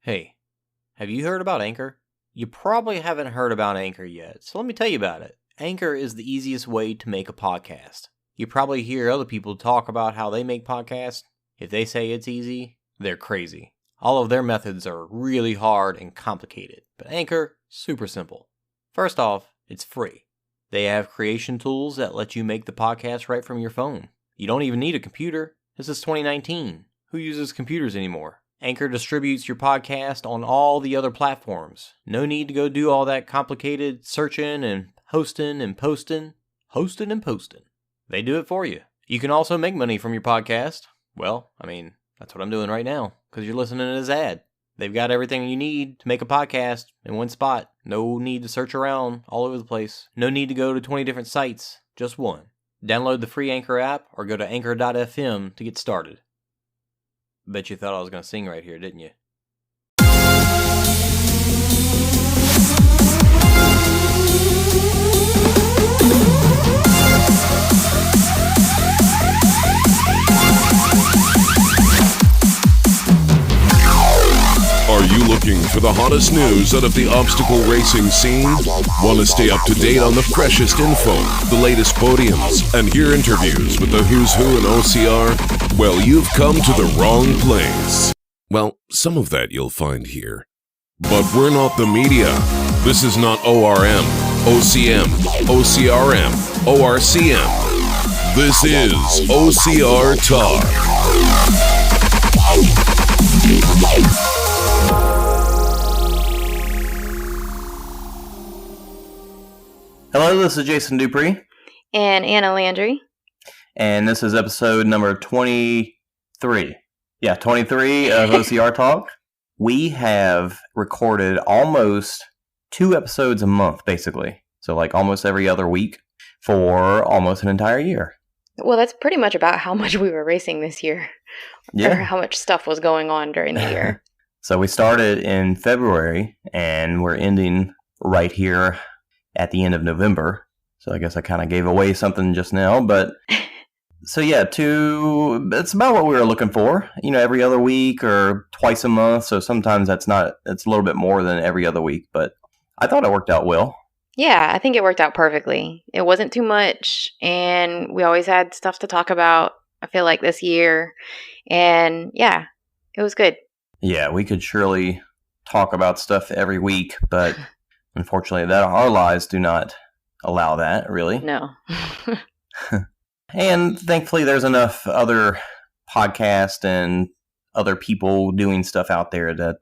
Hey, have you heard about Anchor? You probably haven't heard about Anchor yet, so let me tell you about it. Anchor is the easiest way to make a podcast. You probably hear other people talk about how they make podcasts. If they say it's easy, they're crazy. All of their methods are really hard and complicated, but Anchor, super simple. First off, it's free. They have creation tools that let you make the podcast right from your phone. You don't even need a computer. This is 2019. Who uses computers anymore? Anchor distributes your podcast on all the other platforms. No need to go do all that complicated searching and hosting and posting. Hosting and posting. They do it for you. You can also make money from your podcast. Well, that's what I'm doing right now, because you're listening to this ad. They've got everything you need to make a podcast in one spot. No need to search around all over the place. No need to go to 20 different sites. Just one. Download the free Anchor app or go to anchor.fm to get started. Bet you thought I was going to sing right here, didn't you? Are you looking for the hottest news out of the obstacle racing scene? Want to stay up to date on the freshest info, the latest podiums, and hear interviews with the who's who in OCR? Well, you've come to the wrong place. Well, some of that you'll find here. But we're not the media. This is not ORM, OCM, OCRM, ORCM. This is OCR Talk. Hello, this is Jason Dupree. And Anna Landry. And this is episode number 23. Yeah, 23 of OCR Talk. We have recorded almost 2 episodes a month, basically. So like almost every other week for almost an entire year. Well, that's pretty much about how much we were racing this year. Yeah. Or how much stuff was going on during the year. So we started in February and we're ending right here at the end of November. So I guess I kind of gave away something just now, but so yeah, it's about what we were looking for, every other week or twice a month. So sometimes it's a little bit more than every other week, but I thought it worked out well. Yeah, I think it worked out perfectly. It wasn't too much, and we always had stuff to talk about, I feel like, this year. And yeah, it was good. Yeah, we could surely talk about stuff every week, but unfortunately, our lives do not allow that, really. No. And thankfully, there's enough other podcasts and other people doing stuff out there that,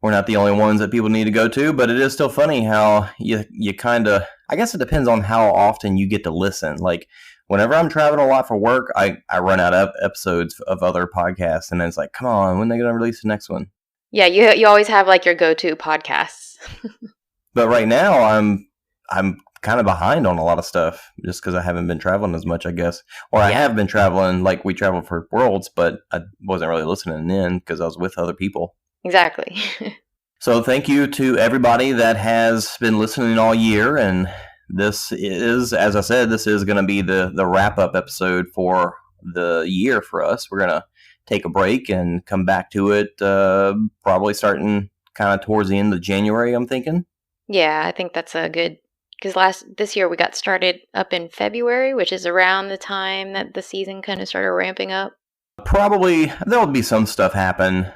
we're not the only ones that people need to go to. But it is still funny how you kind of, I guess it depends on how often you get to listen. Like, whenever I'm traveling a lot for work, I run out of episodes of other podcasts. And then it's like, come on, when are they going to release the next one? Yeah, you always have like your go-to podcasts. But right now, I'm kind of behind on a lot of stuff just because I haven't been traveling as much, I guess. Or I have been traveling, like we traveled for Worlds, but I wasn't really listening then because I was with other people. Exactly. So thank you to everybody that has been listening all year. And this is, as I said, this is going to be the wrap-up episode for the year for us. We're going to take a break and come back to it probably starting kind of towards the end of January, I'm thinking. Yeah, I think that's a good, because this year we got started up in February, which is around the time that the season kind of started ramping up. Probably there'll be some stuff happen,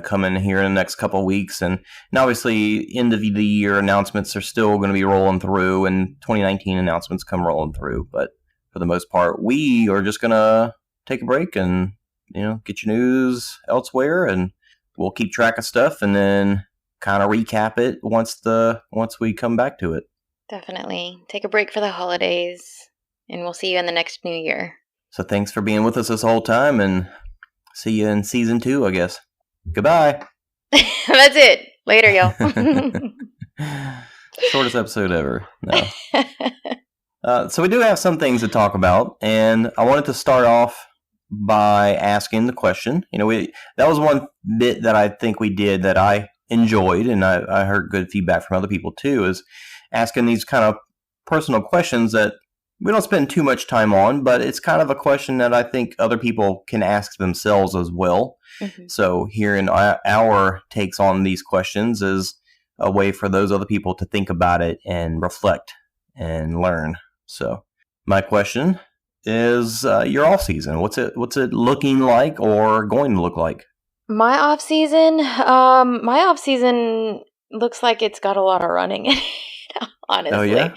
coming here in the next couple of weeks. And obviously, end of the year announcements are still going to be rolling through, and 2019 announcements come rolling through. But for the most part, we are just going to take a break and, get your news elsewhere, and we'll keep track of stuff and then kind of recap it once we come back to it. Definitely. Take a break for the holidays, and we'll see you in the next new year. So thanks for being with us this whole time, and see you in season 2, I guess. Goodbye. That's it. Later, y'all. Shortest episode ever. No. So we do have some things to talk about, and I wanted to start off by asking the question. That was one bit that I think we did that I enjoyed, and I heard good feedback from other people too, is asking these kind of personal questions that we don't spend too much time on, but it's kind of a question that I think other people can ask themselves as well. Mm-hmm. So hearing our takes on these questions is a way for those other people to think about it and reflect and learn. So my question is your off season. What's it looking like or going to look like? My off season looks like it's got a lot of running in it, honestly. Oh, yeah?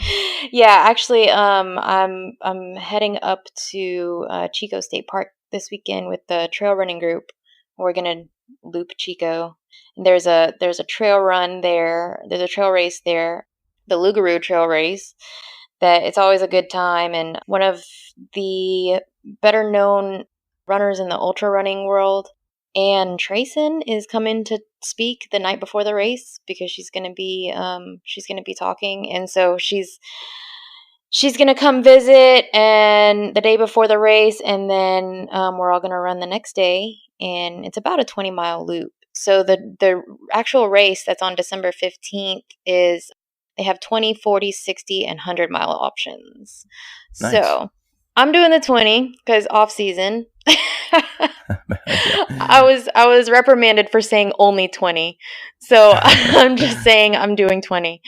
Yeah, actually, I'm heading up to Chico State Park this weekend with the trail running group. We're gonna loop Chico. And there's a trail run there. There's a trail race there, the Lugaroo Trail Race. That it's always a good time, and one of the better known runners in the ultra running world, Ann Trayson, is coming to speak the night before the race because she's gonna be talking, and so she's gonna come visit and the day before the race, and then we're all gonna run the next day, and it's about a 20-mile loop. So the actual race that's on December 15th is they have 20, 40, 60, and 100-mile options. Nice. So I'm doing the 20 because off season. I was reprimanded for saying only 20. So I'm just saying I'm doing 20.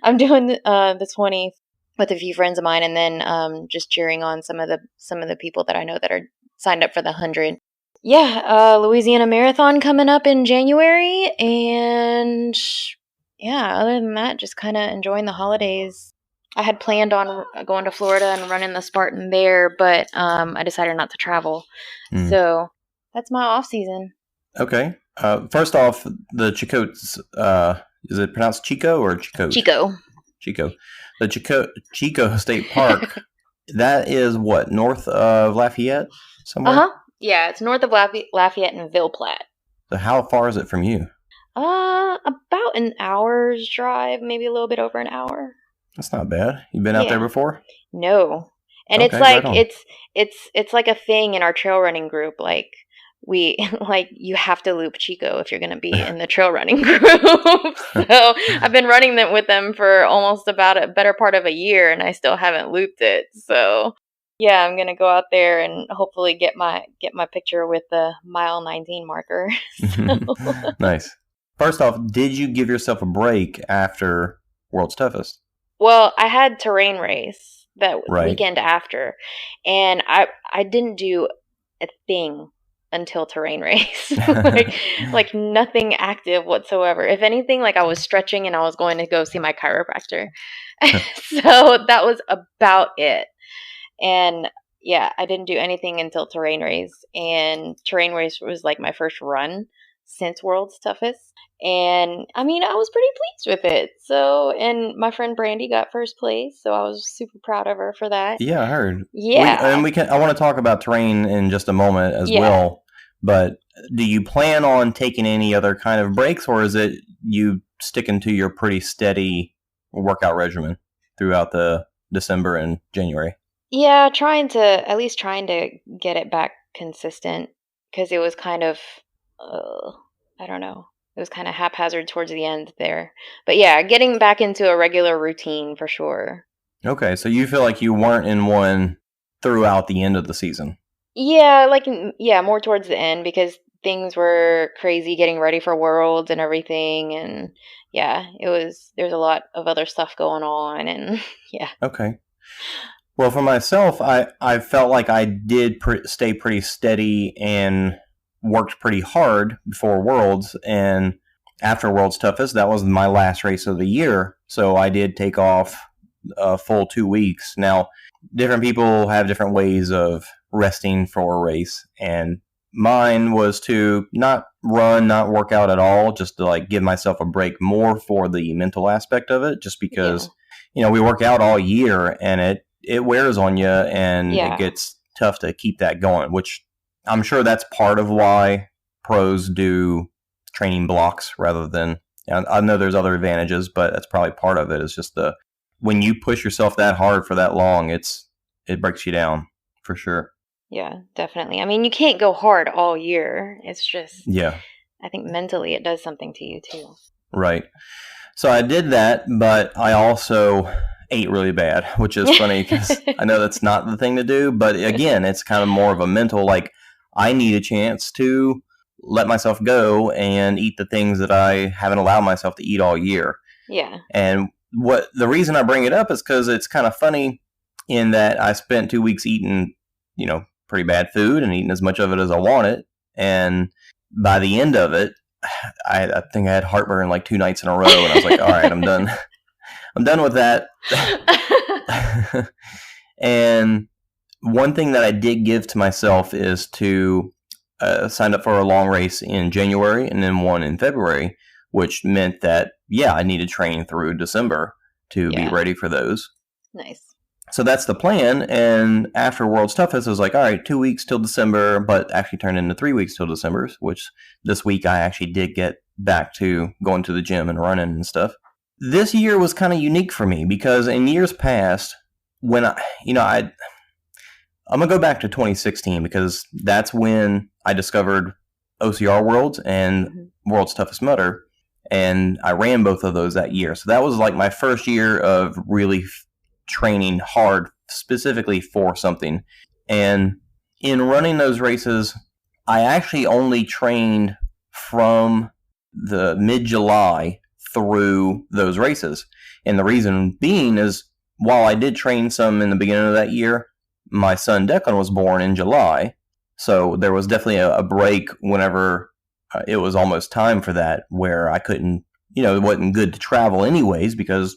I'm doing the 20 with a few friends of mine, and then just cheering on some of the people that I know that are signed up for the 100. Yeah, Louisiana Marathon coming up in January, and yeah, other than that, just kind of enjoying the holidays. I had planned on going to Florida and running the Spartan there, but I decided not to travel. So that's my off season. Okay. First off, the Chico's, is it pronounced Chico or Chico? Chico. The Chico State Park, that is what, north of Lafayette somewhere? Uh-huh. Yeah, it's north of Lafayette and Ville Platte. So how far is it from you? About an hour's drive, maybe a little bit over an hour. That's not bad. You been out there before? No. And Okay, it's like right it's like a thing in our trail running group. Like we you have to loop Chico if you're going to be in the trail running group. So I've been running them with them for almost about a better part of a year, and I still haven't looped it. So yeah, I'm going to go out there and hopefully get my picture with the mile 19 marker. Nice. First off, did you give yourself a break after World's Toughest? Well, I had terrain race that weekend after, and I didn't do a thing until terrain race. like nothing active whatsoever. If anything, like I was stretching and I was going to go see my chiropractor. So that was about it. And yeah, I didn't do anything until terrain race, and terrain race was like my first run since World's Toughest. And I mean, I was pretty pleased with it. So, and my friend Brandy got first place, so I was super proud of her for that. Yeah, I heard. Yeah. I want to talk about terrain in just a moment as well. But do you plan on taking any other kind of breaks, or is it you sticking to your pretty steady workout regimen throughout the December and January? Yeah, trying to get it back consistent, because it was kind of, I don't know. It was kind of haphazard towards the end there. But yeah, getting back into a regular routine for sure. Okay, so you feel like you weren't in one throughout the end of the season? Yeah, more towards the end, because things were crazy getting ready for Worlds and everything. And yeah, there's a lot of other stuff going on, and yeah. Okay. Well, for myself, I felt like I did stay pretty steady and worked pretty hard before Worlds, and after World's Toughest, that was my last race of the year, so I did take off a full 2 weeks. Now, different people have different ways of resting for a race, and mine was to not work out at all, just to like give myself a break more for the mental aspect of it, just because, we work out all year, and it wears on you, and it gets tough to keep that going, which I'm sure that's part of why pros do training blocks rather than, I know there's other advantages, but that's probably part of it. It's just when you push yourself that hard for that long, it breaks you down for sure. Yeah, definitely. I mean, you can't go hard all year. It's just, I think mentally it does something to you too. Right. So I did that, but I also ate really bad, which is funny because I know that's not the thing to do. But again, it's kind of more of a mental, like, I need a chance to let myself go and eat the things that I haven't allowed myself to eat all year. Yeah. And the reason I bring it up is because it's kind of funny in that I spent 2 weeks eating, pretty bad food and eating as much of it as I wanted. And by the end of it, I think I had heartburn like 2 nights in a row, and I was like, all right, I'm done. I'm done with that. And one thing that I did give to myself is to sign up for a long race in January and then one in February, which meant that, I need to train through December to be ready for those. Nice. So that's the plan. And after World's Toughest, I was like, all right, 2 weeks till December, but actually turned into 3 weeks till December, which this week I actually did get back to going to the gym and running and stuff. This year was kind of unique for me because in years past, when I'm going to go back to 2016 because that's when I discovered OCR Worlds and World's Toughest Mudder, and I ran both of those that year. So that was like my first year of really training hard specifically for something. And in running those races, I actually only trained from the mid-July through those races. And the reason being is while I did train some in the beginning of that year, my son Declan was born in July. So there was definitely a break whenever it was almost time for that, where I couldn't, it wasn't good to travel anyways because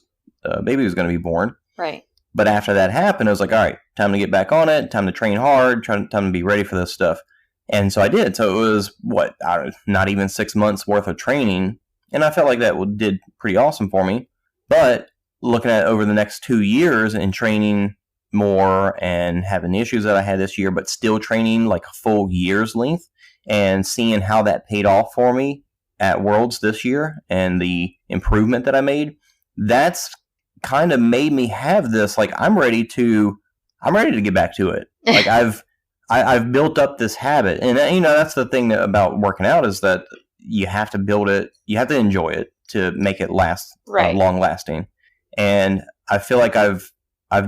baby was going to be born. Right. But after that happened, I was like, all right, time to get back on it, time to train hard, time to be ready for this stuff. And so I did. So it was, not even 6 months worth of training. And I felt like that did pretty awesome for me. But looking at over the next 2 years and training more and having the issues that I had this year, but still training like a full year's length and seeing how that paid off for me at Worlds this year and the improvement that I made, that's kind of made me have this, like, I'm ready to get back to it. Like I've built up this habit, and that's the thing about working out is that you have to build it, you have to enjoy it to make it last, long lasting. And I feel like I've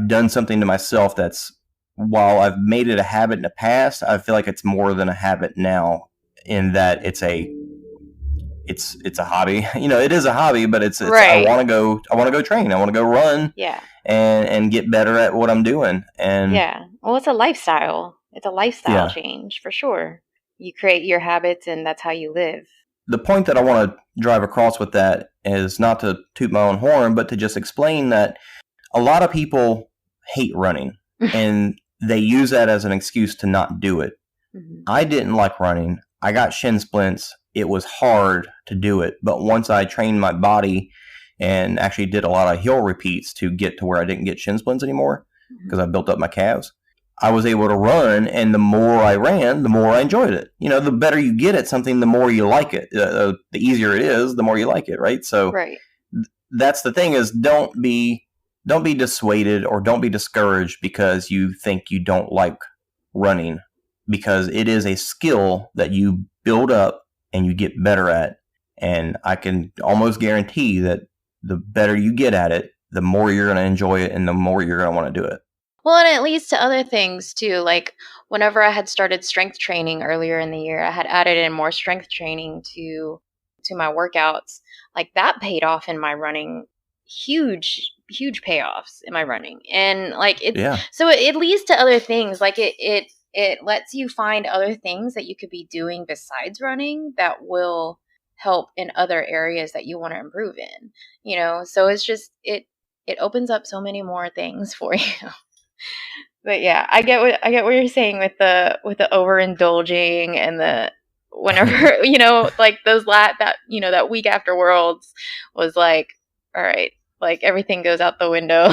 done something to myself that's, while I've made it a habit in the past, I feel like it's more than a habit now, in that it's a hobby. It is a hobby, but it's I want to go train. I want to go run. Yeah. And get better at what I'm doing. And well, it's a lifestyle. It's a lifestyle change for sure. You create your habits, and that's how you live. The point that I want to drive across with that is not to toot my own horn, but to just explain that a lot of people hate running and they use that as an excuse to not do it. Mm-hmm. I didn't like running. I got shin splints. It was hard to do it. But once I trained my body and actually did a lot of hill repeats to get to where I didn't get shin splints anymore because I built up my calves, I was able to run. And the more I ran, the more I enjoyed it. The better you get at something, the more you like it. The easier it is, the more you like it, right? So that's the thing, is don't be dissuaded or don't be discouraged because you think you don't like running, because it is a skill that you build up and you get better at. And I can almost guarantee that the better you get at it, the more you're going to enjoy it and the more you're going to want to do it. Well, and it leads to other things too. Like whenever I had started strength training earlier in the year, I had added in more strength training to my workouts. Like that paid off in my running. Huge payoffs in my running. And like so it leads to other things. Like it lets you find other things that you could be doing besides running that will help in other areas that you want to improve in. So it's just it opens up so many more things for you. But yeah, I get what you're saying with the overindulging and the whenever like those that week after Worlds was like, all right, like everything goes out the window.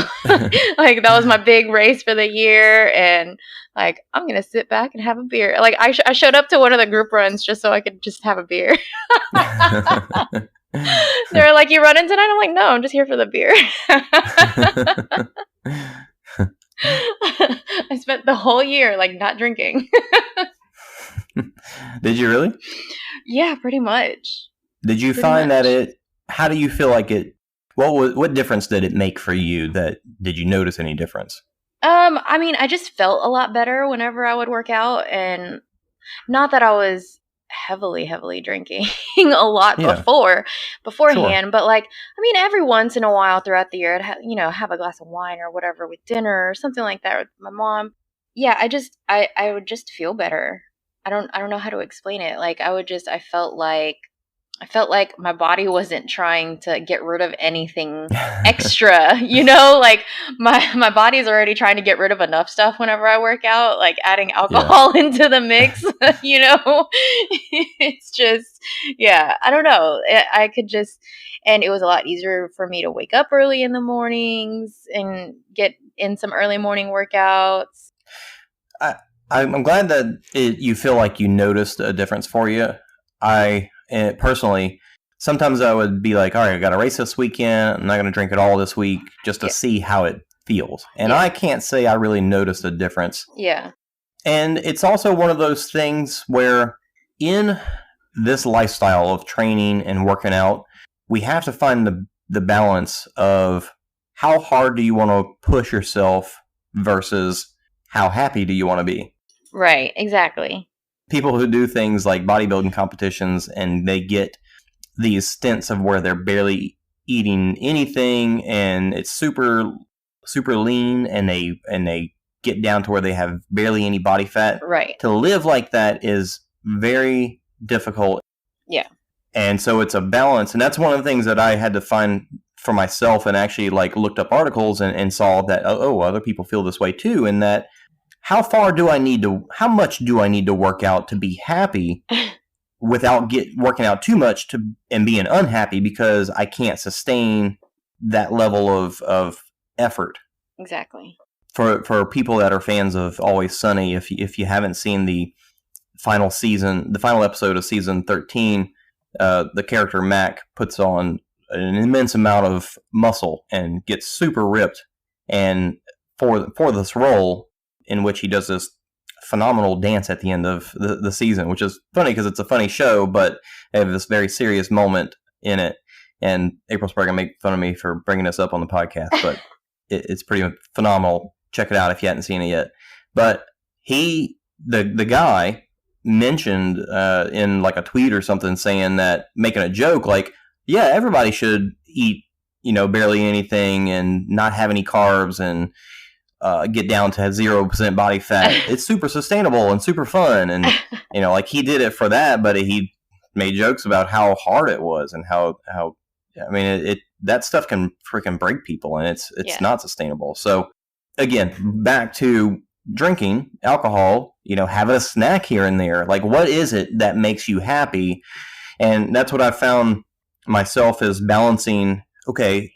Like that was my big race for the year, and like I'm gonna sit back and have a beer. Like I showed up to one of the group runs just so I could just have a beer. They were like, "You running tonight?" I'm like, "No, I'm just here for the beer." I spent the whole year like not drinking. Did you really? Yeah, pretty much. Did you find that how do you feel like it What difference did it make for you? Did you notice any difference? I mean, I just felt a lot better whenever I would work out, and not that I was heavily drinking a lot Yeah. beforehand, Sure. but like, I mean, every once in a while throughout the year, I'd have a glass of wine or whatever with dinner or something like that with my mom. Yeah, I would just feel better. I don't know how to explain it. Like, I felt like my body wasn't trying to get rid of anything extra, like my body's already trying to get rid of enough stuff whenever I work out, like adding alcohol into the mix, it's just, yeah, I don't know. I could just, and it was a lot easier for me to wake up early in the mornings and get in some early morning workouts. I'm glad that you feel like you noticed a difference for you. Personally, sometimes I would be like, all right, I got a race this weekend. I'm not going to drink it all this week just to see how it feels. And I can't say I really noticed a difference. Yeah. And it's also one of those things where in this lifestyle of training and working out, we have to find the balance of how hard do you want to push yourself versus how happy do you want to be. Right, exactly. People who do things like bodybuilding competitions and they get these stints of where they're barely eating anything and it's super lean and they get down to where they have barely any body fat. Right. To live like that is very difficult. Yeah. And so it's a balance. And that's one of the things that I had to find for myself, and actually like looked up articles and saw that, other people feel this way too. And that how much do I need to work out to be happy without working out too much and being unhappy because I can't sustain that level of effort. Exactly. For people that are fans of Always Sunny, if you haven't seen the final episode of season 13, the character Mac puts on an immense amount of muscle and gets super ripped, and for this role, in which he does this phenomenal dance at the end of the season, which is funny because it's a funny show, but they have this very serious moment in it. And April's probably going to make fun of me for bringing this up on the podcast, but it's pretty phenomenal. Check it out if you hadn't seen it yet. But the guy mentioned in like a tweet or something saying that, making a joke like, yeah, everybody should eat, barely anything and not have any carbs and get down to 0% body fat. It's super sustainable and super fun. And, like he did it for that, but he made jokes about how hard it was and how I mean, that stuff can freaking break people and it's not sustainable. So again, back to drinking alcohol, have a snack here and there. Like, what is it that makes you happy? And that's what I found myself is balancing. Okay,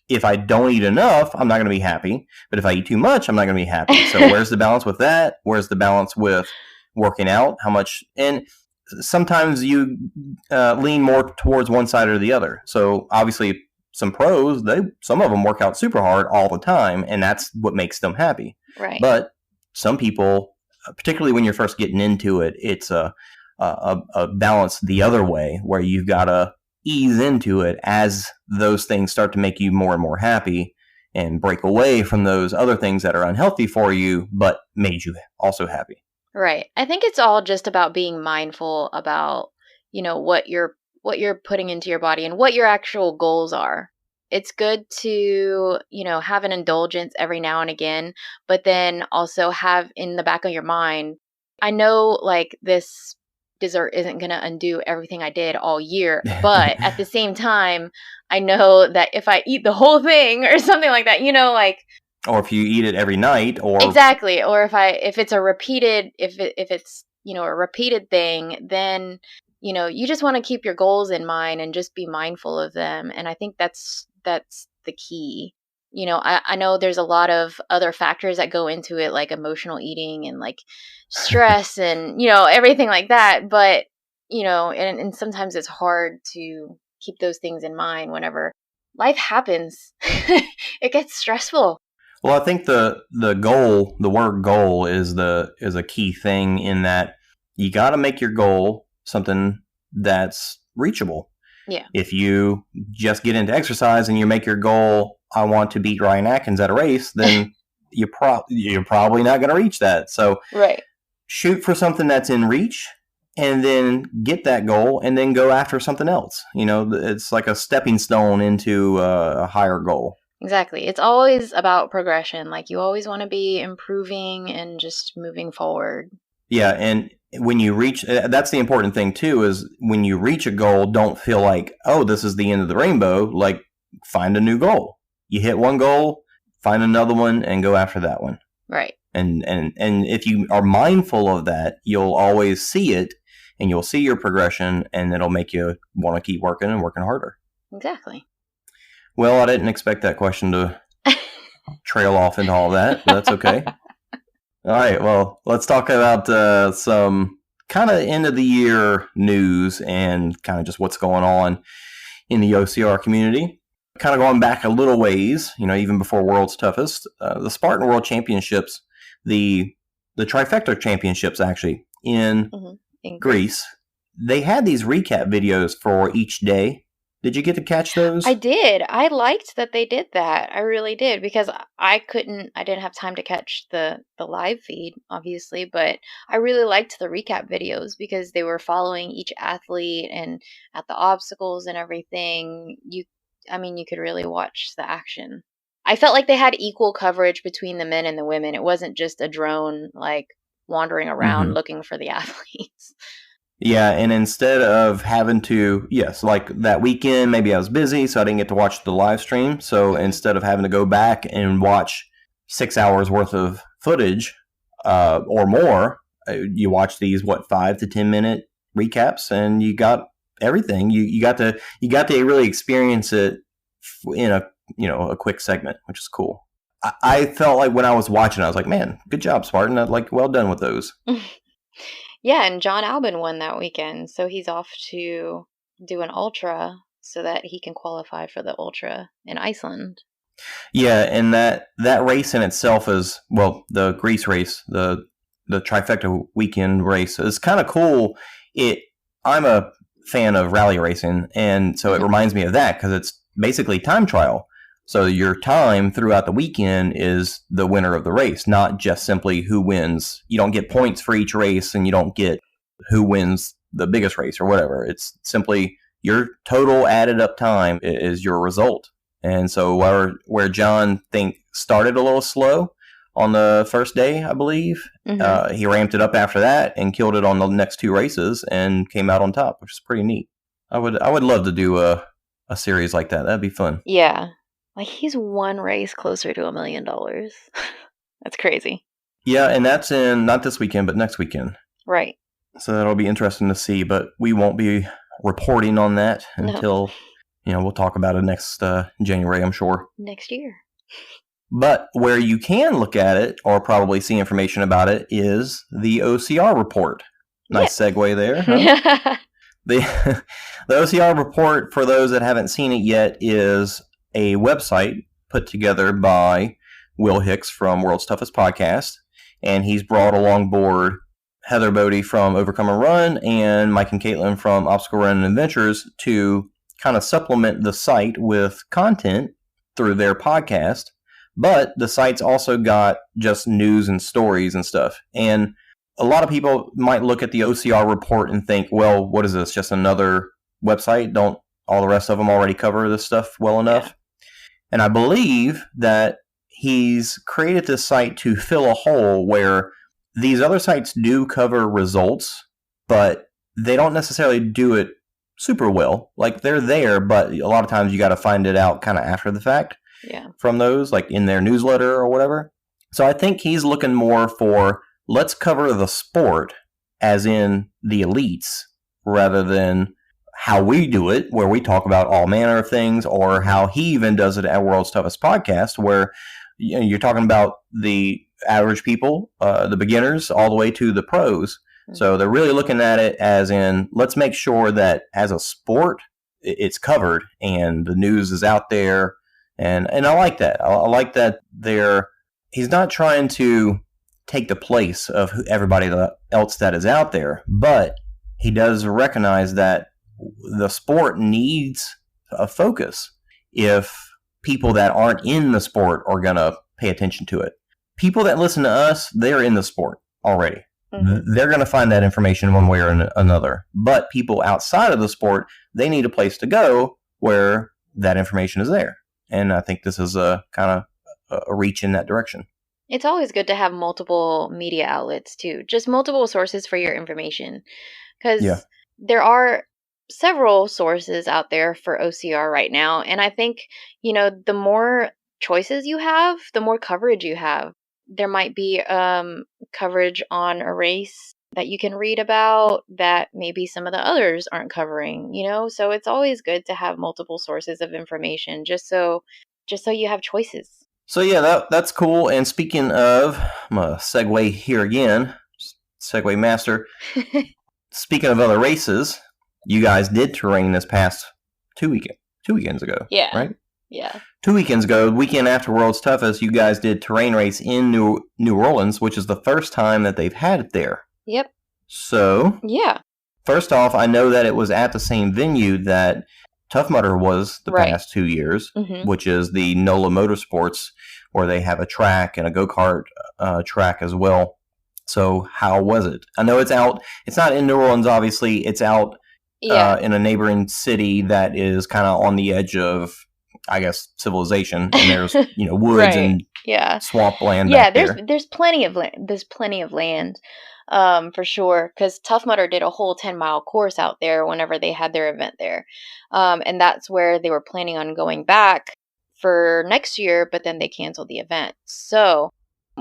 if I don't eat enough, I'm not going to be happy. But if I eat too much, I'm not going to be happy. So where's the balance with that? Where's the balance with working out? How much? And sometimes you lean more towards one side or the other. So obviously some pros, some of them work out super hard all the time, and that's what makes them happy. Right. But some people, particularly when you're first getting into it, it's a balance the other way where you've got to ease into it as those things start to make you more and more happy and break away from those other things that are unhealthy for you but made you also happy. Right. I think it's all just about being mindful about, what you're putting into your body and what your actual goals are. It's good to, have an indulgence every now and again, but then also have in the back of your mind, I know like this dessert isn't going to undo everything I did all year. But at the same time, I know that if I eat the whole thing or something like that, or if you eat it every night, or exactly, or if it's a repeated, if it's, a repeated thing, then, you just want to keep your goals in mind and just be mindful of them. And I think that's the key. I know there's a lot of other factors that go into it, like emotional eating and like stress and, everything like that. But, and sometimes it's hard to keep those things in mind whenever life happens. It gets stressful. Well, I think the word goal is a key thing in that you got to make your goal something that's reachable. Yeah. If you just get into exercise and you make your goal, I want to beat Ryan Atkins at a race, then you're probably not going to reach that. So Right. shoot for something that's in reach, and then get that goal, and then go after something else. It's like a stepping stone into a higher goal. Exactly. It's always about progression. Like, you always want to be improving and just moving forward. Yeah, and when you reach, that's the important thing too, is when you reach a goal, don't feel like, oh, this is the end of the rainbow. Like, find a new goal. You hit one goal, find another one, and go after that one. Right. And if you are mindful of that, you'll always see it, and you'll see your progression, and it'll make you want to keep working and working harder. Exactly. Well, I didn't expect that question to trail off into all that, but that's okay. All right, well, let's talk about some kind of end of the year news and kind of just what's going on in the OCR community. Kind of going back a little ways, even before World's Toughest, the Spartan World Championships, the Trifecta Championships actually in Greece, they had these recap videos for each day. Did you get to catch those? I did. I liked that they did that. I really did, because I didn't have time to catch the live feed, obviously, but I really liked the recap videos because they were following each athlete and at the obstacles and everything. You could really watch the action. I felt like they had equal coverage between the men and the women. It wasn't just a drone like wandering around looking for the athletes. Yeah, and instead of having to, like that weekend, maybe I was busy, so I didn't get to watch the live stream. So instead of having to go back and watch 6 hours worth of footage or more, you watch these 5 to 10 minute recaps, and you got everything. You got to really experience it in a quick segment, which is cool. I felt like when I was watching, I was like, man, good job, Spartan. Well done with those. Yeah, and John Albin won that weekend, so he's off to do an ultra so that he can qualify for the ultra in Iceland. Yeah, and that race in itself is, the Greece race, the Trifecta weekend race is kind of cool. I'm a fan of rally racing, and so it reminds me of that because it's basically time trial. So your time throughout the weekend is the winner of the race, not just simply who wins. You don't get points for each race, and you don't get who wins the biggest race or whatever. It's simply your total added up time is your result. And so where John started a little slow on the first day, I believe, he ramped it up after that and killed it on the next two races and came out on top, which is pretty neat. I would love to do a series like that. That'd be fun. Yeah. Like, he's one race closer to $1 million. That's crazy. Yeah, and that's in not this weekend, but next weekend. Right. So that'll be interesting to see, but we won't be reporting on that until, we'll talk about it next January, I'm sure. Next year. But where you can look at it, or probably see information about it, is the OCR report. Nice segue there. Huh? The OCR report, for those that haven't seen it yet, is a website put together by Will Hicks from World's Toughest Podcast, and he's brought along board Heather Bodie from Overcome and Run and Mike and Caitlin from Obstacle Run and Adventures to kind of supplement the site with content through their podcast. But the site's also got just news and stories and stuff. And a lot of people might look at the OCR report and think, well, what is this? Just another website? Don't all the rest of them already cover this stuff well enough? Yeah. And I believe that he's created this site to fill a hole where these other sites do cover results, but they don't necessarily do it super well. Like, they're there, but a lot of times you got to find it out kind of after the fact from those, like in their newsletter or whatever. So I think he's looking more for, let's cover the sport as in the elites rather than how we do it, where we talk about all manner of things, or how he even does it at World's Toughest Podcast, where you're talking about the average people, the beginners, all the way to the pros. So they're really looking at it as in, let's make sure that as a sport, it's covered and the news is out there. And I like that. I like that he's not trying to take the place of everybody else that is out there, but he does recognize that the sport needs a focus if people that aren't in the sport are going to pay attention to it. People that listen to us, they're in the sport already. Mm-hmm. They're going to find that information one way or another. But people outside of the sport, they need a place to go where that information is there. And I think this is a kind of a reach in that direction. It's always good to have multiple media outlets too, just multiple sources for your information. Because there are several sources out there for OCR right now. And I think, the more choices you have, the more coverage you have. There might be coverage on a race that you can read about that maybe some of the others aren't covering, So it's always good to have multiple sources of information just so you have choices. So yeah, that's cool. And speaking of, I'm going to segue here again, segue master. Speaking of other races, you guys did terrain this past 2 weekends ago. Yeah. Right? Yeah. 2 weekends ago, weekend after World's Toughest, you guys did terrain race in New Orleans, which is the first time that they've had it there. Yep. So, yeah. First off, I know that it was at the same venue that Tough Mudder was the past 2 years, which is the NOLA Motorsports, where they have a track and a go-kart track as well. So how was it? I know it's out. It's not in New Orleans, obviously. It's out in a neighboring city that is kind of on the edge of, I guess, civilization. And there's woods and swamp land. Yeah, there's plenty of land. There's plenty of land. For sure, because Tough Mudder did a whole 10-mile course out there whenever they had their event there. And that's where they were planning on going back for next year, but then they canceled the event. So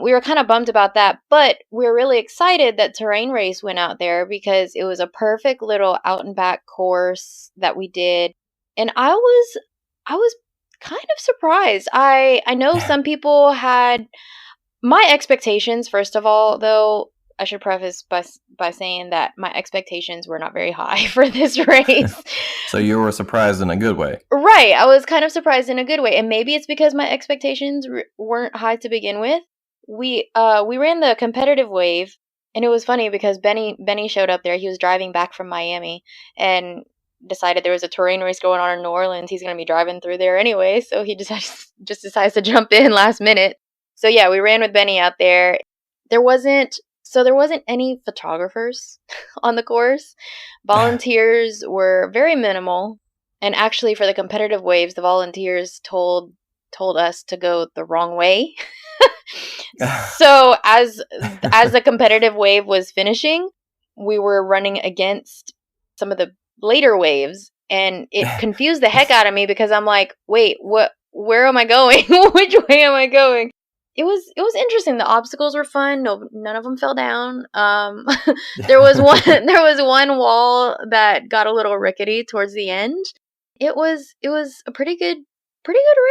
we were kind of bummed about that, but we were really excited that Terrain Race went out there because it was a perfect little out and back course that we did. And I was kind of surprised. I know some people had my expectations, first of all, though. I should preface by saying that my expectations were not very high for this race. So you were surprised in a good way. Right. I was kind of surprised in a good way. And maybe it's because my expectations weren't high to begin with. We ran the competitive wave, and it was funny because Benny showed up there. He was driving back from Miami and decided there was a terrain race going on in New Orleans. He's going to be driving through there anyway, so he just decides to jump in last minute. So yeah, we ran with Benny out there. There wasn't any photographers on the course. Volunteers were very minimal. And actually for the competitive waves, the volunteers told us to go the wrong way. So as the competitive wave was finishing, we were running against some of the later waves, and it confused the heck out of me because I'm like, wait, where am I going? Which way am I going? It was interesting. The obstacles were fun. None of them fell down. There was one wall that got a little rickety towards the end. It was a pretty good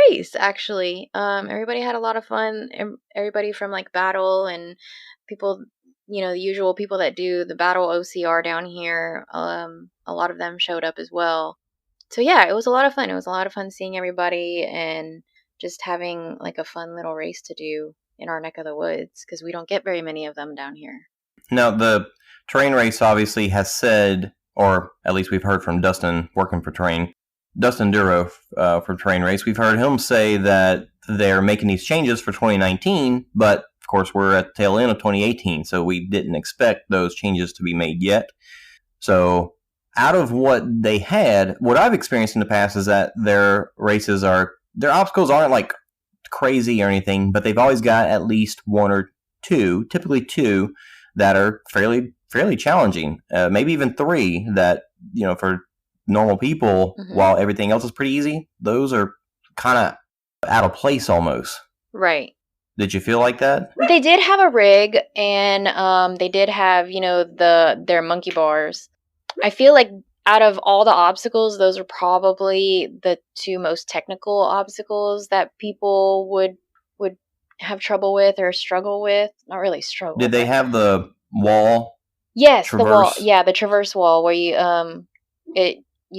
race, actually. Everybody had a lot of fun. Everybody from like Battle and people, the usual people that do the Battle OCR down here. A lot of them showed up as well. So yeah, it was a lot of fun. It was a lot of fun seeing everybody and just having like a fun little race to do in our neck of the woods because we don't get very many of them down here. Now, the terrain race obviously has said, or at least we've heard from Dustin working for Terrain, Dustin Duro from Terrain Race. We've heard him say that they're making these changes for 2019, but of course we're at the tail end of 2018, so we didn't expect those changes to be made yet. So out of what they had, what I've experienced in the past is that their obstacles aren't like crazy or anything, but they've always got at least one or two, typically two, that are fairly challenging. Maybe even three that, for normal people, while everything else is pretty easy, those are kind of out of place almost. Right. Did you feel like that? They did have a rig, and they did have, their monkey bars. I feel like out of all the obstacles, those are probably the two most technical obstacles that people would have trouble with or struggle with. Not really struggle. Did they have the wall? Yes, traverse? The wall. Yeah, the traverse wall where you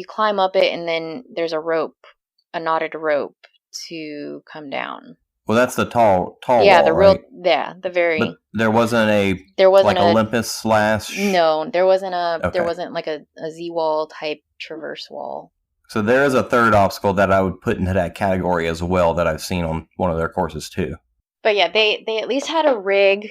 climb up it and then there's a knotted rope to come down. Well, that's the tall Yeah, wall, the real, right? yeah, the very, But there wasn't there wasn't like a, Olympus slash. no, there Okay. wasn't like a Z wall type traverse wall. So there is a third obstacle that I would put into that category as well that I've seen on one of their courses too. But yeah, they at least had a rig,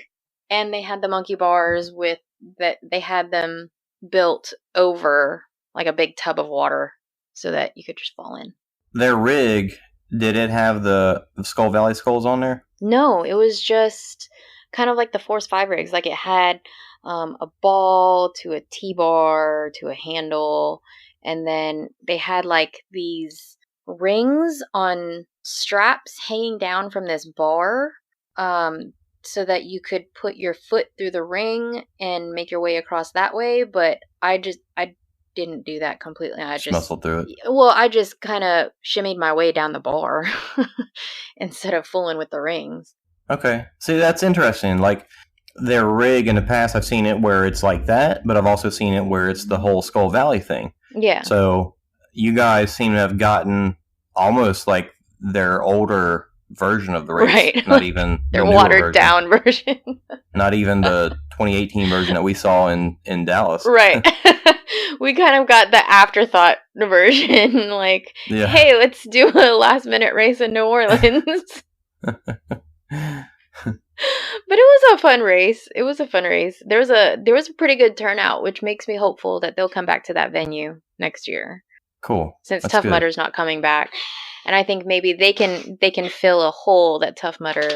and they had the monkey bars with that. They had them built over like a big tub of water so that you could just fall in. Their rig, did it have the Skull Valley skulls on there? No, it was just kind of like the Force 5 rigs. Like it had a ball to a T-bar to a handle, and then they had like these rings on straps hanging down from this bar, so that you could put your foot through the ring and make your way across that way. But I didn't do that completely. Just muscle through it. Well, I just kind of shimmied my way down the bar instead of fooling with the rings. Okay. See, that's interesting. Like their rig in the past, I've seen it where it's like that, but I've also seen it where it's the whole Skull Valley thing. Yeah. So you guys seem to have gotten almost like their older version of the race. Right. Not even their the newer watered version. down version. Not even the 2018 version that we saw in Dallas. Right. We kind of got the afterthought version. Like, Yeah. hey, let's do a last minute race in New Orleans. But it was a fun race. It was a fun race. There was a pretty good turnout, which makes me hopeful that they'll come back to that venue next year. Cool. Since That's Tough good. Mudder's not coming back. And I think maybe they can fill a hole that Tough Mudder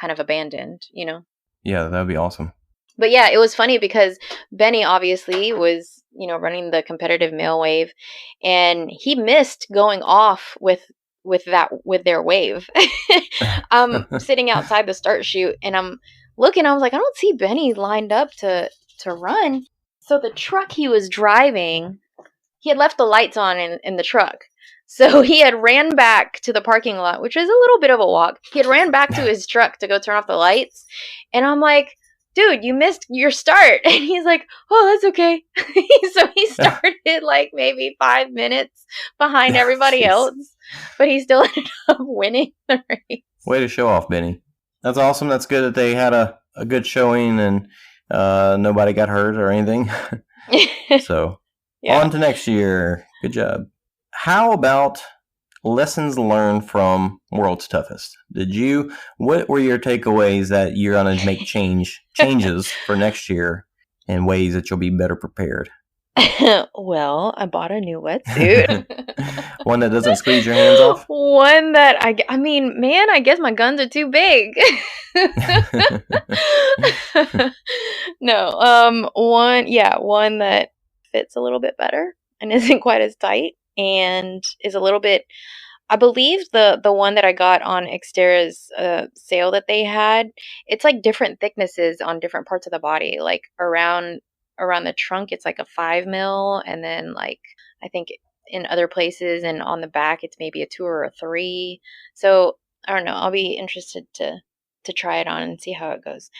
kind of abandoned, you know? Yeah, that would be awesome. But yeah, it was funny because Benny obviously was, you know, running the competitive male wave, and he missed going off with their wave. I'm sitting outside the start chute, and I'm looking, I was like, I don't see Benny lined up to run. So the truck he was driving, he had left the lights on in the truck. So he had ran back to the parking lot, which is a little bit of a walk. He had ran back to his truck to go turn off the lights. And I'm like, dude, you missed your start. And he's like, oh, that's okay. So he started like maybe 5 minutes behind everybody else, but he still ended up winning the race. Way to show off, Benny. That's awesome. That's good that they had a good showing and nobody got hurt or anything. So Yeah. on to next year. Good job. How about lessons learned from World's Toughest? What were your takeaways that you're going to make changes for next year in ways that you'll be better prepared? Well, I bought a new wetsuit. One that doesn't squeeze your hands off? One that, I mean, man, I guess my guns are too big. No, one that fits a little bit better and isn't quite as tight and is a little bit, I believe the one that I got on Xterra's sale that they had, it's like different thicknesses on different parts of the body. Like around the trunk, it's like a 5 mil, and then like I think in other places and on the back, it's maybe a 2 or a 3. So I don't know. I'll be interested to try it on and see how it goes.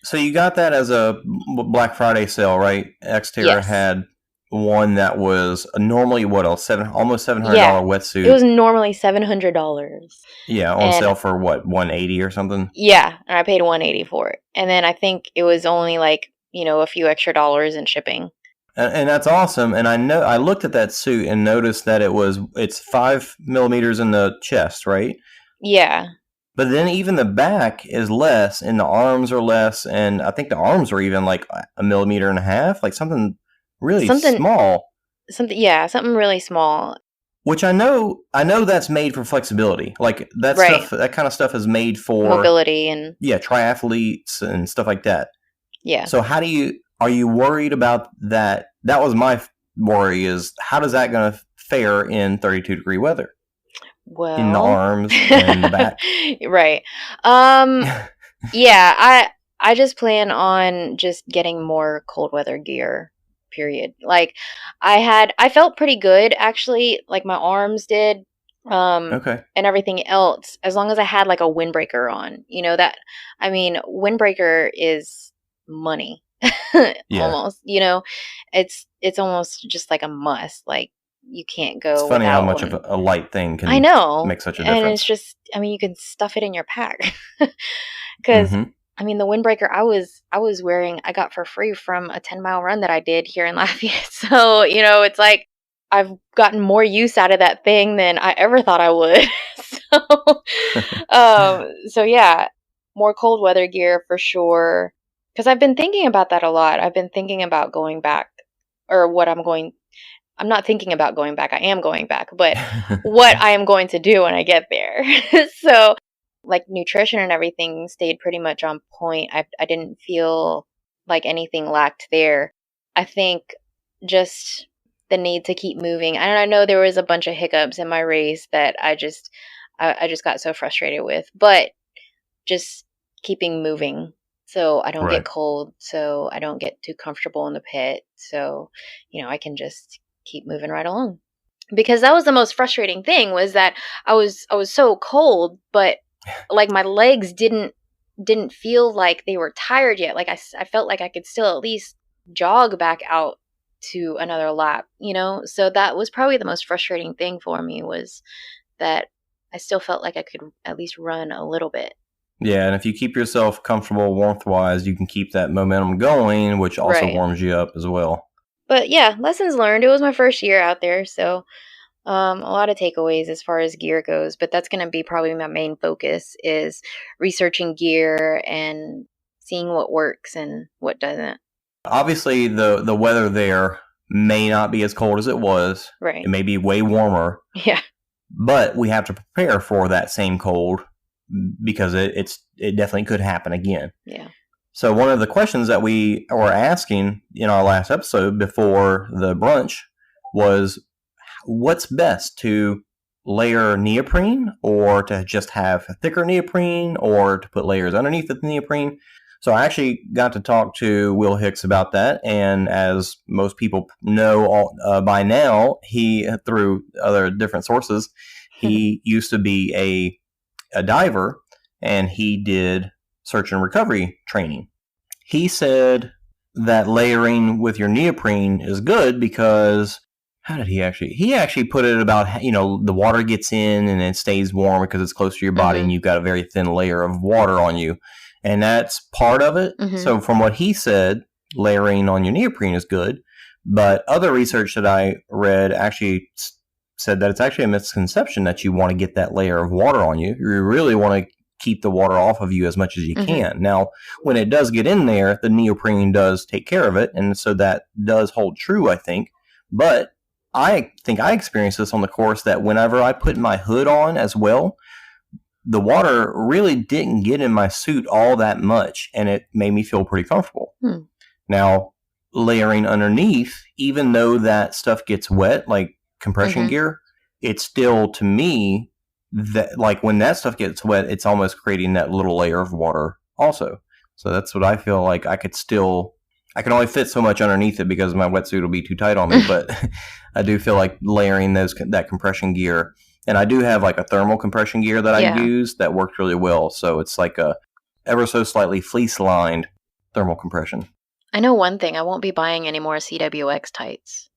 So you got that as a Black Friday sale, right? Xterra Yes. had one that was normally almost $700 Yeah. wetsuit. It was normally $700. Yeah, on And- sale for what, $180 or something? Yeah, and I paid $180 for it. And then I think it was only like, you know, a few extra dollars in shipping. And that's awesome. And I looked at that suit and noticed that it's 5 millimeters in the chest, right? Yeah. But then even the back is less, and the arms are less, and I think the arms were even like 1.5 millimeters, like something really small. Something really small. Which I know that's made for flexibility. Like that Right. stuff, that kind of stuff is made for Mobility and triathletes and stuff like that. yeah. So are you worried about that? That was my worry, is how does that going to fare in 32-degree weather? Well, In the arms and the back. Right. Yeah, I just plan on just getting more cold weather gear, period. Like I felt pretty good actually, like my arms did. Okay. And everything else, as long as I had like a windbreaker on, you know, that, I mean, windbreaker is money. Yeah. Almost, you know, it's almost just like a must. Like you can't go It's funny without how much one. of a light thing can I know. make such a And difference. it's just, I mean, you can stuff it in your pack. Because, I mean, the windbreaker I was wearing, I got for free from a 10-mile run that I did here in Lafayette. So, you know, it's like I've gotten more use out of that thing than I ever thought I would. So yeah, more cold weather gear for sure. Because I've been thinking about that a lot. I've been thinking about going back, or I'm not thinking about going back. I am going back, but what I am going to do when I get there. So, like, nutrition and everything stayed pretty much on point. I didn't feel like anything lacked there. I think just the need to keep moving. And I know there was a bunch of hiccups in my race that I just got so frustrated with, but just keeping moving so I don't Right. get cold, so I don't get too comfortable in the pit, so, you know, I can just keep moving right along. Because that was the most frustrating thing, was that I was so cold, but like my legs didn't feel like they were tired yet. Like I felt like I could still at least jog back out to another lap, you know? So that was probably the most frustrating thing for me, was that I still felt like I could at least run a little bit. Yeah, and if you keep yourself comfortable warmth-wise, you can keep that momentum going, which also Right. warms you up as well. But yeah, lessons learned. It was my first year out there, so a lot of takeaways as far as gear goes. But that's going to be probably my main focus, is researching gear and seeing what works and what doesn't. Obviously, the weather there may not be as cold as it was. Right. It may be way warmer, Yeah. but we have to prepare for that same cold, because it definitely could happen again. Yeah. So one of the questions that we were asking in our last episode before the brunch was, what's best, to layer neoprene, or to just have a thicker neoprene, or to put layers underneath the neoprene? So I actually got to talk to Will Hicks about that, and as most people know by now, he, through other different sources, he used to be a diver, and he did search and recovery training. He said that layering with your neoprene is good because, how did he actually put it about, you know, the water gets in and it stays warm because it's close to your body, and you've got a very thin layer of water on you, and that's part of it. So from what he said, layering on your neoprene is good, but other research that I read actually said that it's actually a misconception that you want to get that layer of water on you. You really want to keep the water off of you as much as you can. Now, when it does get in there, the neoprene does take care of it, and so that does hold true, I think. But I think I experienced this on the course, that whenever I put my hood on as well, the water really didn't get in my suit all that much, and it made me feel pretty comfortable. Now, layering underneath, even though that stuff gets wet, like compression gear, it's still, to me, that, like, when that stuff gets wet, it's almost creating that little layer of water also. So that's what I feel like. I can only fit so much underneath it because my wetsuit will be too tight on me, but I do feel like layering that compression gear, and I do have like a thermal compression gear that I use that works really well. So it's like a ever so slightly fleece lined thermal compression. I know one thing, I won't be buying any more CWX tights.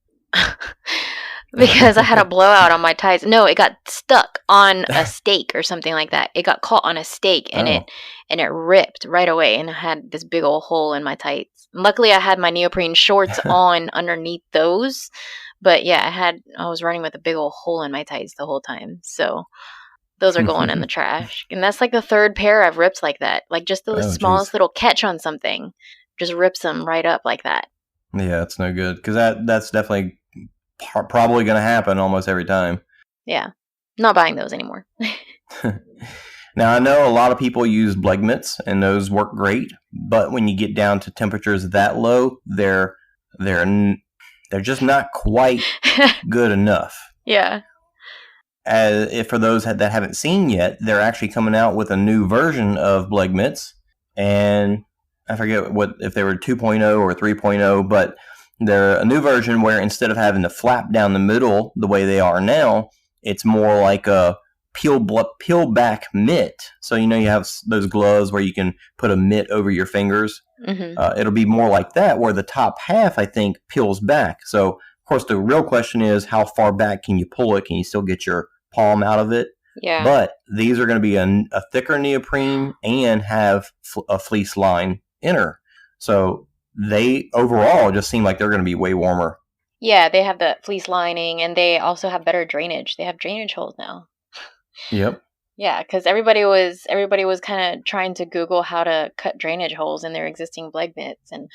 Because I had a blowout on my tights. No, it got stuck on a stake or something like that. It got caught on a stake, and it ripped right away, and I had this big old hole in my tights. Luckily, I had my neoprene shorts on underneath those, but yeah, I was running with a big old hole in my tights the whole time. So those are going in the trash. And that's like the third pair I've ripped like that. Like just the smallest little catch on something just rips them right up like that. Yeah, it's no good, because that's definitely probably going to happen almost every time. Yeah. Not buying those anymore. Now, I know a lot of people use Bleg mitts, and those work great, but when you get down to temperatures that low, they're just not quite good enough. Yeah. If for those that haven't seen yet, they're actually coming out with a new version of Bleg mitts, and I forget if they were 2.0 or 3.0, but they're a new version where instead of having to flap down the middle the way they are now, it's more like a peel back mitt. So, you know, you have those gloves where you can put a mitt over your fingers. It'll be more like that, where the top half, I think, peels back. So Of course, the real question is how far back can you pull it? Can you still get your palm out of it? Yeah. But these are going to be a thicker neoprene and have a fleece line inner. So they overall just seem like they're going to be way warmer. Yeah, they have the fleece lining, and they also have better drainage. They have drainage holes now. Yep. Yeah, because everybody was kind of trying to Google how to cut drainage holes in their existing Bleg mitts, and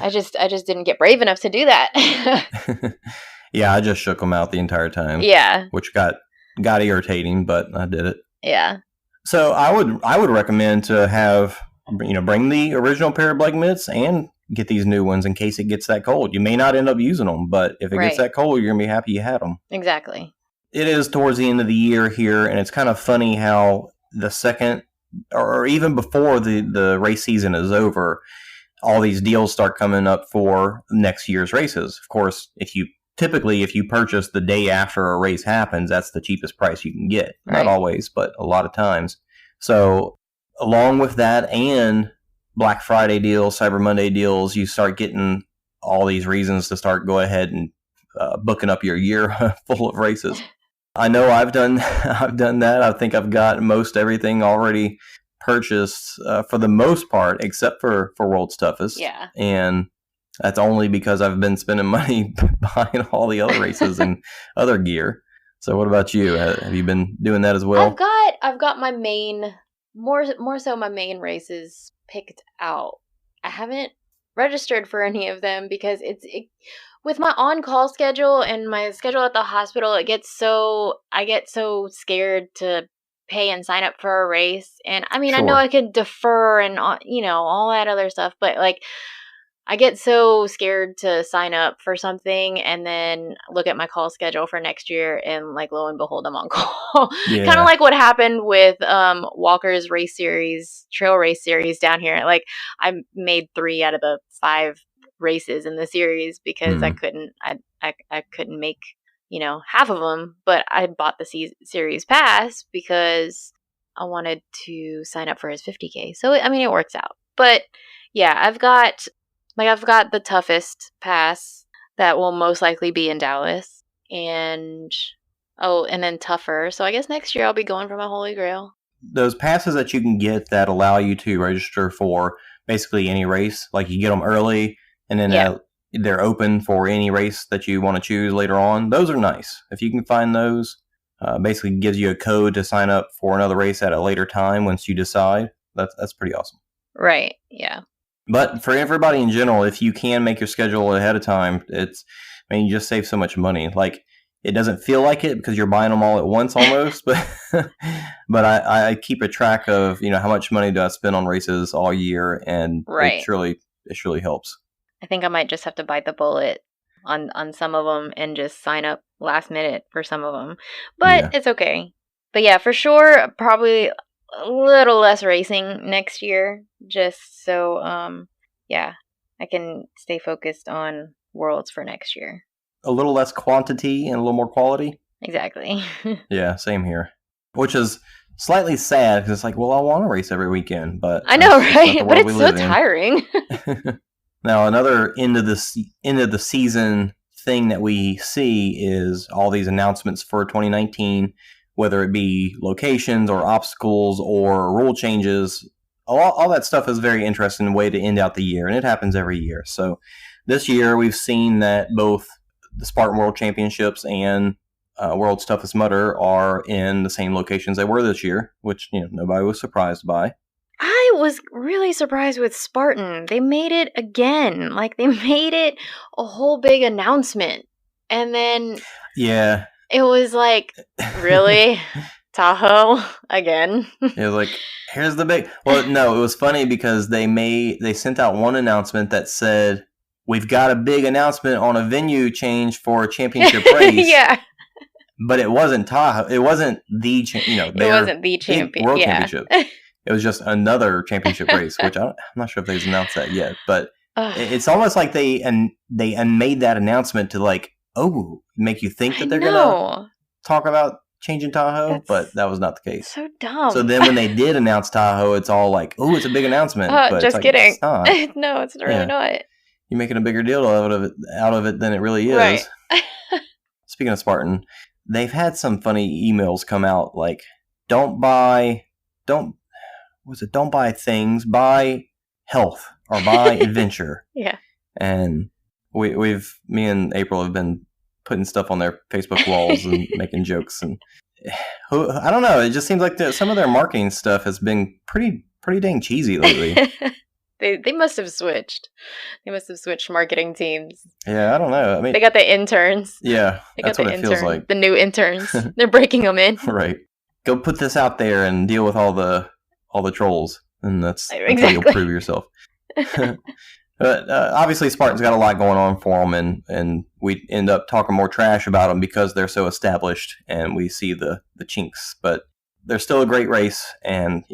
I just didn't get brave enough to do that. Yeah, I just shook them out the entire time. Yeah, which got irritating, but I did it. Yeah. So I would recommend to have, bring the original pair of Bleg mitts and get these new ones in case it gets that cold. You may not end up using them, but if it gets that cold, you're gonna be happy you had them. Exactly. It is towards the end of the year here, and it's kind of funny how the second, or even before the race season is over, all these deals start coming up for next year's races. Of course, if you purchase the day after a race happens, that's the cheapest price you can get. Right. Not always, but a lot of times. So along with that and Black Friday deals, Cyber Monday deals, you start getting all these reasons to start go ahead and booking up your year full of races. I know I've done that. I think I've got most everything already purchased for the most part, except for World's Toughest. Yeah. And that's only because I've been spending money buying all the other races and other gear. So what about you? Have you been doing that as well? I've got my main, more so my main races picked out. I haven't registered for any of them because with my on-call schedule and my schedule at the hospital, I get so scared to pay and sign up for a race. And I mean, sure. I know I can defer and all that other stuff, but like I get so scared to sign up for something and then look at my call schedule for next year and like lo and behold, I'm on call. Yeah. Kind of like what happened with Walker's trail race series down here. Like I made 3 out of the 5 races in the series because I couldn't make half of them, but I bought the series pass because I wanted to sign up for his 50K. So I mean it works out. But yeah, I've got the toughest pass that will most likely be in Dallas, and then tougher. So I guess next year I'll be going for my Holy Grail. Those passes that you can get that allow you to register for basically any race, like you get them early and then they're open for any race that you want to choose later on. Those are nice. If you can find those, basically gives you a code to sign up for another race at a later time once you decide. That's pretty awesome. Right, yeah. But for everybody in general, if you can make your schedule ahead of time, you just save so much money. Like, it doesn't feel like it because you're buying them all at once almost, but I keep a track of, how much money do I spend on races all year, and it surely helps. I think I might just have to bite the bullet on some of them and just sign up last minute for some of them. But It's okay. But yeah, for sure, probably a little less racing next year, just so I can stay focused on Worlds for next year. A little less quantity and a little more quality. Exactly. Yeah, same here. Which is slightly sad because it's like, well, I want to race every weekend, but I know, right? But it's so tiring. Now, another end of the season thing that we see is all these announcements for 2019, whether it be locations or obstacles or rule changes. All that stuff is a very interesting way to end out the year, and it happens every year. So this year we've seen that both the Spartan World Championships and World's Toughest Mudder are in the same locations they were this year, which nobody was surprised by. I was really surprised with Spartan. They made it again. Like, they made it a whole big announcement. And then it was like, really? Tahoe again? It was like, here's the big... Well, no, it was funny because they sent out one announcement that said, we've got a big announcement on a venue change for a championship race. Yeah. But it wasn't Tahoe. It wasn't the World Championship. It was just another championship race, which I'm not sure if they've announced that yet. But it's almost like they made that announcement to make you think that they're going to talk about changing Tahoe, but that was not the case. So dumb. So then when they did announce Tahoe, it's all like, oh, it's a big announcement. But just it's kidding. It's not. No, it's really not. You're making a bigger deal out of it than it really is. Right. Speaking of Spartan, they've had some funny emails come out like, don't buy things, buy health or buy adventure. Yeah. And me and April have been putting stuff on their Facebook walls and making jokes, and I don't know. It just seems like some of their marketing stuff has been pretty dang cheesy lately. They must have switched. They must have switched marketing teams. Yeah, I don't know. I mean, they got the interns. Yeah, They that's got what the it feels like. The new interns. They're breaking them in. Right. Go put this out there and deal with all the trolls, and that's how you'll prove yourself. But obviously, Spartan's got a lot going on for them, and we end up talking more trash about them because they're so established, and we see the chinks. But they're still a great race, and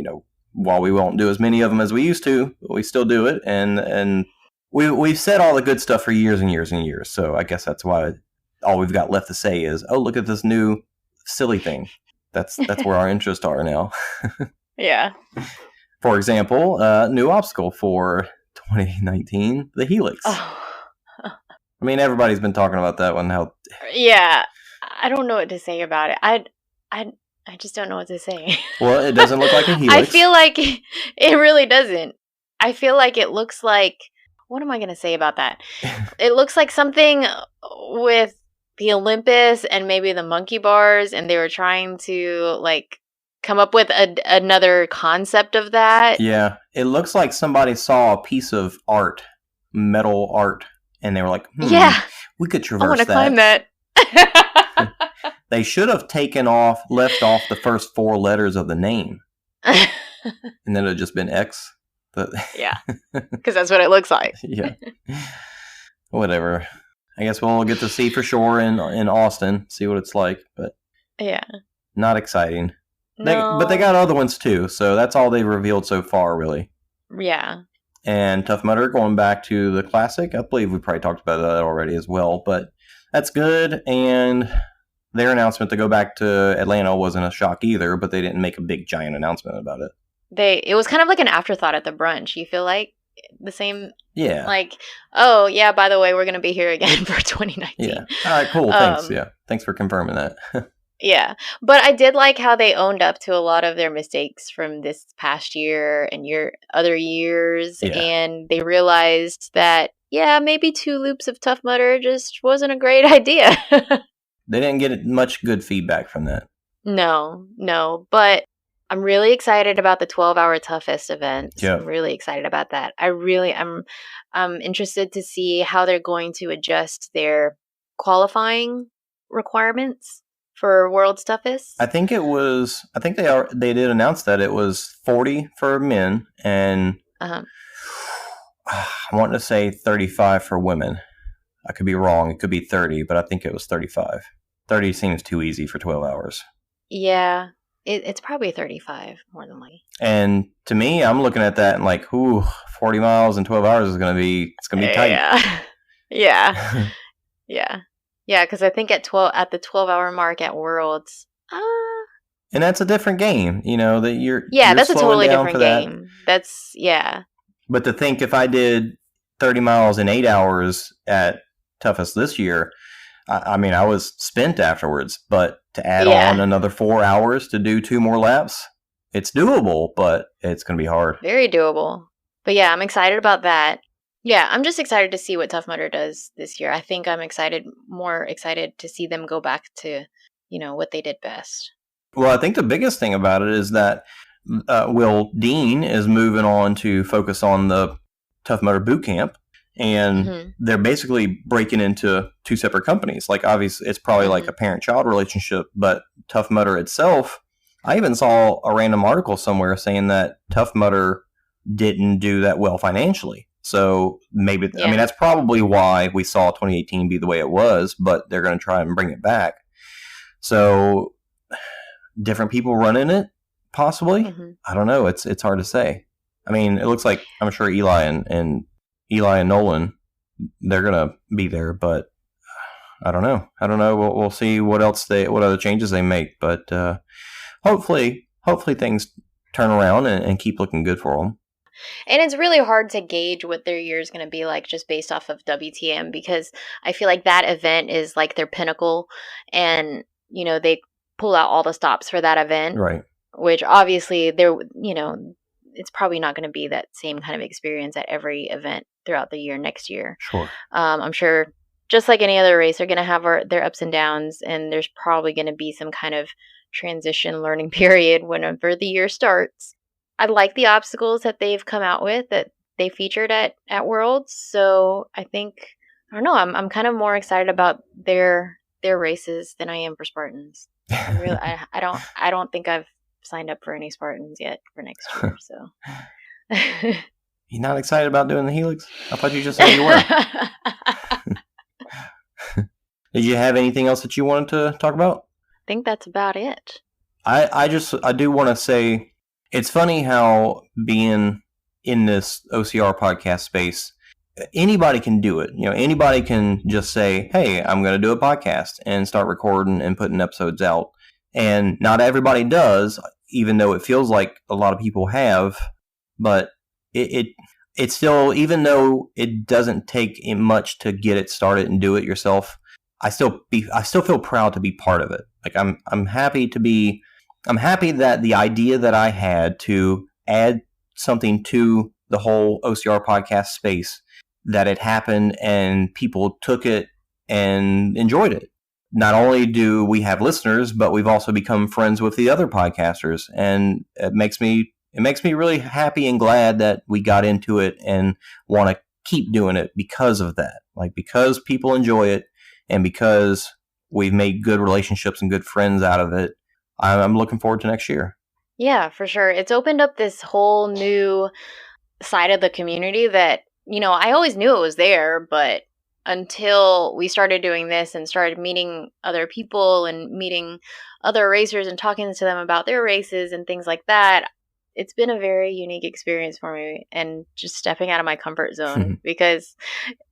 while we won't do as many of them as we used to, we still do it, and we've said all the good stuff for years and years and years. So I guess that's why all we've got left to say is, oh, look at this new silly thing. That's where our interests are now. Yeah. For example, new obstacle for 2019, the Helix. Oh. I mean, everybody's been talking about that one. Yeah, I don't know what to say about it. I just don't know what to say. Well, it doesn't look like a Helix. I feel like it really doesn't. I feel like it looks like, what am I going to say about that? It looks like something with the Olympus and maybe the monkey bars, and they were trying to come up with another concept of that. Yeah, it looks like somebody saw a piece of art, metal art, and they were like, yeah, we could traverse that. I want to climb that. They should have left off the first 4 letters of the name. And then it would have just been X. But yeah, because that's what it looks like. Yeah. Whatever. I guess we'll get to see for sure in Austin, see what it's like. But yeah, not exciting. No. But they got other ones too, so that's all they've revealed so far, really. Yeah. And Tough Mudder going back to the Classic. I believe we probably talked about that already as well, but that's good. And their announcement to go back to Atlanta wasn't a shock either, but they didn't make a big giant announcement about it. It was kind of like an afterthought at the brunch. You feel like the same? Yeah. Like, oh yeah, by the way, we're gonna be here again for 2019. Yeah. All right. Cool. Thanks. Yeah. Thanks for confirming that. Yeah, but I did like how they owned up to a lot of their mistakes from this past year and other years, and they realized that maybe 2 loops of Tough Mudder just wasn't a great idea. They didn't get much good feedback from that. No, but I'm really excited about the 12-hour Toughest event. Yeah. I'm really excited about that. I'm interested to see how they're going to adjust their qualifying requirements for World's Toughest. I think they did announce that it was 40 for men and I want to say 35 for women. I could be wrong. It could be 30, but I think it was 35. 30 seems too easy for 12 hours. Yeah, it's probably 35 more than likely. And to me, I'm looking at that and like, 40 miles in 12 hours is going to be tight. Yeah. Yeah. Yeah. Yeah, because I think at the 12-hour mark at Worlds, and that's a different game, that you're that's a totally different game. That's But to think if I did 30 miles in 8 hours at Toughest this year, I mean, I was spent afterwards. But to add on another 4 hours to do 2 more laps, it's doable, but it's going to be hard. Very doable. But yeah, I'm excited about that. Yeah, I'm just excited to see what Tough Mudder does this year. I think I'm more excited to see them go back to, what they did best. Well, I think the biggest thing about it is that Will Dean is moving on to focus on the Tough Mudder boot camp, and they're basically breaking into 2 separate companies. Like, obviously, it's probably like a parent-child relationship, but Tough Mudder itself, I even saw a random article somewhere saying that Tough Mudder didn't do that well financially. So maybe, I mean, that's probably why we saw 2018 be the way it was, but they're going to try and bring it back. So different people running it, possibly. I don't know. It's hard to say. I mean, it looks like, I'm sure Eli and Nolan, they're going to be there, but I don't know. We'll see what other changes they make, but hopefully things turn around and keep looking good for them. And it's really hard to gauge what their year is going to be like just based off of WTM, because I feel like that event is like their pinnacle, and they pull out all the stops for that event, Right. which obviously it's probably not going to be that same kind of experience at every event throughout the year next year. Sure. I'm sure just like any other race, they're going to have their ups and downs, and there's probably going to be some kind of transition learning period whenever the year starts. I like the obstacles that they've come out with that they featured at Worlds. So I think, I don't know, I'm kind of more excited about their races than I am for Spartans. I'm really, I don't think I've signed up for any Spartans yet for next year. So You're not excited about doing the Helix? I thought you just said you were. Did you have anything else that you wanted to talk about? I think that's about it. I do want to say, it's funny how being in this OCR podcast space, anybody can do it. Anybody can just say, hey, I'm going to do a podcast and start recording and putting episodes out. And not everybody does, even though it feels like a lot of people have. But it's still, even though it doesn't take much to get it started and do it yourself, I still feel proud to be part of it. Like I'm happy that the idea that I had to add something to the whole OCR podcast space, that it happened and people took it and enjoyed it. Not only do we have listeners, but we've also become friends with the other podcasters, and it makes me really happy and glad that we got into it and want to keep doing it because of that. Like, because people enjoy it and because we've made good relationships and good friends out of it, I'm looking forward to next year. Yeah, for sure. It's opened up this whole new side of the community that, I always knew it was there, but until we started doing this and started meeting other people and meeting other racers and talking to them about their races and things like that, it's been a very unique experience for me, and just stepping out of my comfort zone. Because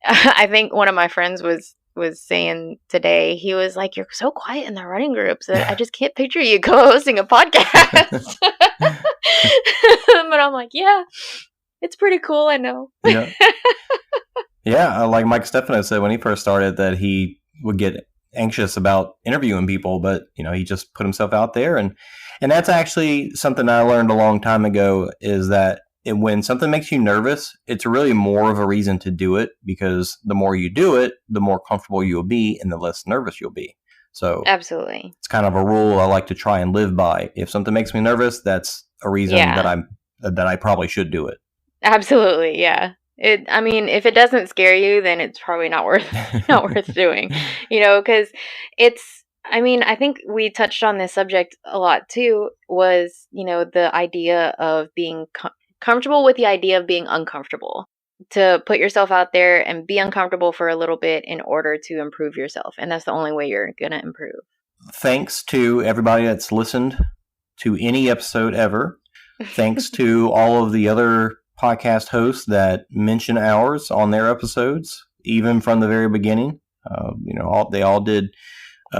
I think one of my friends was saying today, he was like, you're so quiet in the running groups. I just can't picture you co-hosting a podcast. But I'm like, yeah, it's pretty cool. I know. Yeah. Yeah. Like Mike Stefano said when he first started, that he would get anxious about interviewing people, but he just put himself out there. And that's actually something I learned a long time ago, is that when something makes you nervous, it's really more of a reason to do it, because the more you do it, the more comfortable you'll be and the less nervous you'll be. So absolutely, it's kind of a rule I like to try and live by. If something makes me nervous, that's a reason that I probably should do it. Absolutely, yeah. If it doesn't scare you, then it's probably not worth doing. Because I think we touched on this subject a lot too. Was the idea of being comfortable with the idea of being uncomfortable, to put yourself out there and be uncomfortable for a little bit in order to improve yourself. And that's the only way you're going to improve. Thanks to everybody that's listened to any episode ever. Thanks to all of the other podcast hosts that mention ours on their episodes, even from the very beginning. They all did.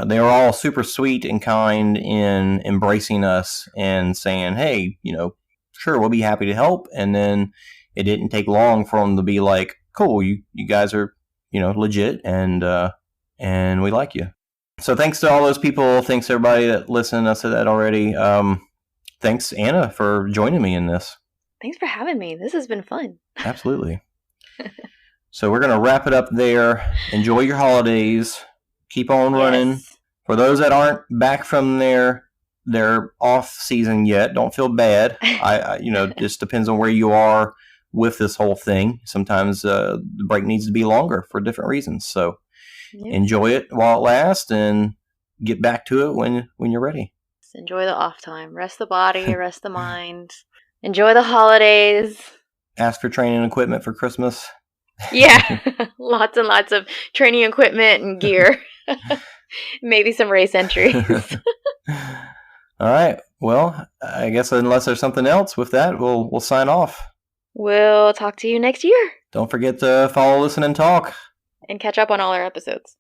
They were all super sweet and kind in embracing us and saying, hey, sure, we'll be happy to help. And then it didn't take long for them to be like, cool, you guys are, legit, and we like you. So thanks to all those people. Thanks to everybody that listened. I said that already. Thanks, Anna, for joining me in this. Thanks for having me. This has been fun. Absolutely. So we're going to wrap it up there. Enjoy your holidays. Keep on running. Yes. For those that aren't back from their off season yet, don't feel bad. Just depends on where you are with this whole thing. Sometimes the break needs to be longer for different reasons. So enjoy it while it lasts and get back to it when you're ready. Just enjoy the off time. Rest the body, rest the mind. Enjoy the holidays. Ask for training equipment for Christmas. Yeah. Lots and lots of training equipment and gear. Maybe some race entries. All right. Well, I guess unless there's something else with that, we'll sign off. We'll talk to you next year. Don't forget to follow, listen, and talk. And catch up on all our episodes.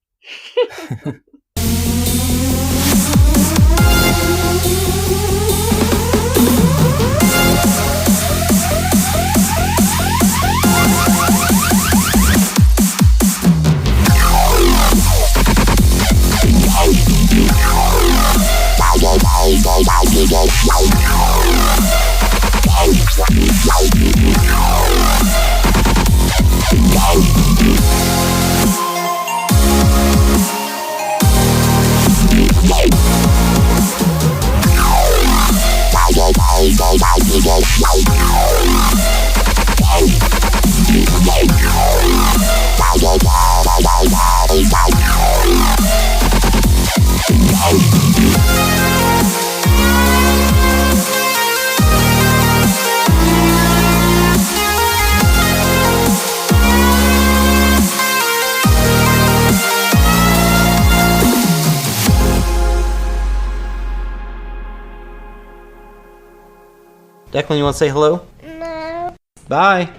Declan, you want to say hello? No. Bye.